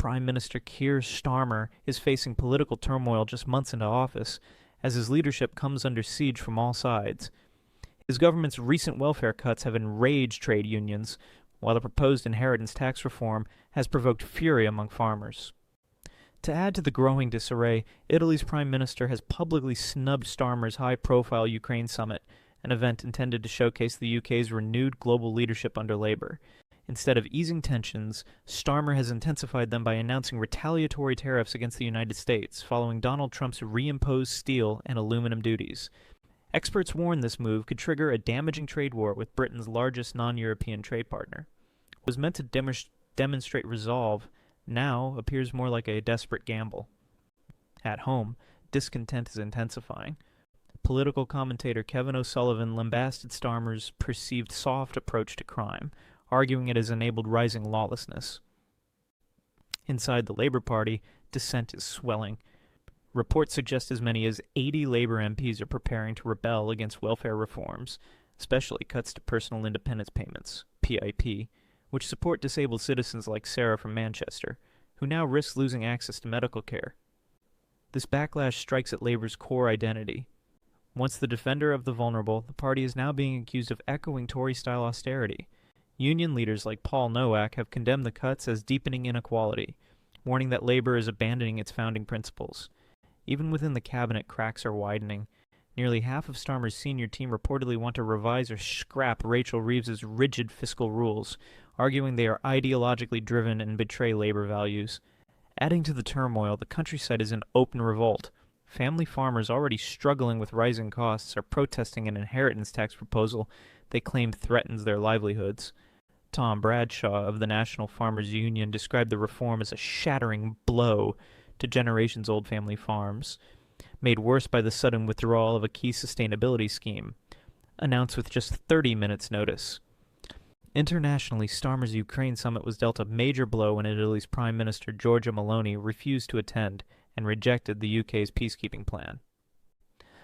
Prime Minister Keir Starmer is facing political turmoil just months into office, as his leadership comes under siege from all sides. His government's recent welfare cuts have enraged trade unions, while the proposed inheritance tax reform has provoked fury among farmers. To add to the growing disarray, Italy's Prime Minister has publicly snubbed Starmer's high-profile Ukraine summit, an event intended to showcase the UK's renewed global leadership under Labour. Instead of easing tensions, Starmer has intensified them by announcing retaliatory tariffs against the United States following Donald Trump's reimposed steel and aluminum duties. Experts warn this move could trigger a damaging trade war with Britain's largest non-European trade partner. What was meant to demonstrate resolve now appears more like a desperate gamble. At home, discontent is intensifying. Political commentator Kevin O'Sullivan lambasted Starmer's perceived soft approach to crime, arguing it has enabled rising lawlessness. Inside the Labour Party, dissent is swelling. Reports suggest as many as 80 Labour MPs are preparing to rebel against welfare reforms, especially cuts to personal independence payments, PIP, which support disabled citizens like Sarah from Manchester, who now risks losing access to medical care. This backlash strikes at Labour's core identity. Once the defender of the vulnerable, the party is now being accused of echoing Tory-style austerity. Union leaders like Paul Nowak have condemned the cuts as deepening inequality, warning that Labour is abandoning its founding principles. Even within the cabinet, cracks are widening. Nearly half of Starmer's senior team reportedly want to revise or scrap Rachel Reeves's rigid fiscal rules, arguing they are ideologically driven and betray Labour values. Adding to the turmoil, the countryside is in open revolt. Family farmers already struggling with rising costs are protesting an inheritance tax proposal they claim threatens their livelihoods. Tom Bradshaw of the National Farmers Union described the reform as a shattering blow to generations-old family farms, made worse by the sudden withdrawal of a key sustainability scheme, announced with just 30 minutes' notice. Internationally, Starmer's Ukraine summit was dealt a major blow when Italy's Prime Minister Giorgia Meloni refused to attend and rejected the UK's peacekeeping plan.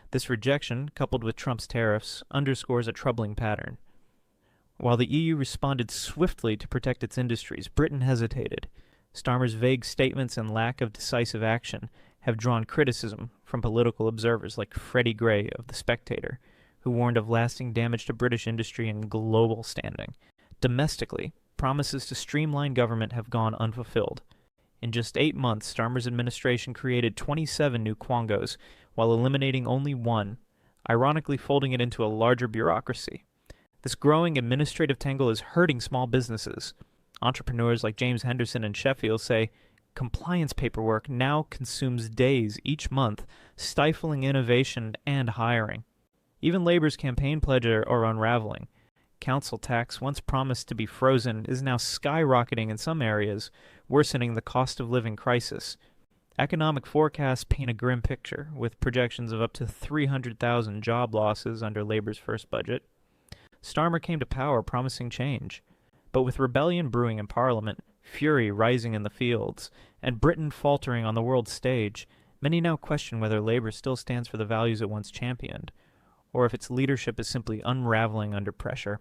This rejection, coupled with Trump's tariffs, underscores a troubling pattern. While the EU responded swiftly to protect its industries, Britain hesitated. Starmer's vague statements and lack of decisive action have drawn criticism from political observers like Freddie Gray of The Spectator, who warned of lasting damage to British industry and global standing. Domestically, promises to streamline government have gone unfulfilled. In just 8 months, Starmer's administration created 27 new quangos, while eliminating only one, ironically folding it into a larger bureaucracy. This growing administrative tangle is hurting small businesses. Entrepreneurs like James Henderson in Sheffield say compliance paperwork now consumes days each month, stifling innovation and hiring. Even Labour's campaign pledge are unraveling. Council tax, once promised to be frozen, is now skyrocketing in some areas, worsening the cost of living crisis. Economic forecasts paint a grim picture, with projections of up to 300,000 job losses under Labour's first budget. Starmer came to power promising change, but with rebellion brewing in Parliament, fury rising in the fields, and Britain faltering on the world stage, many now question whether Labour still stands for the values it once championed, or if its leadership is simply unraveling under pressure.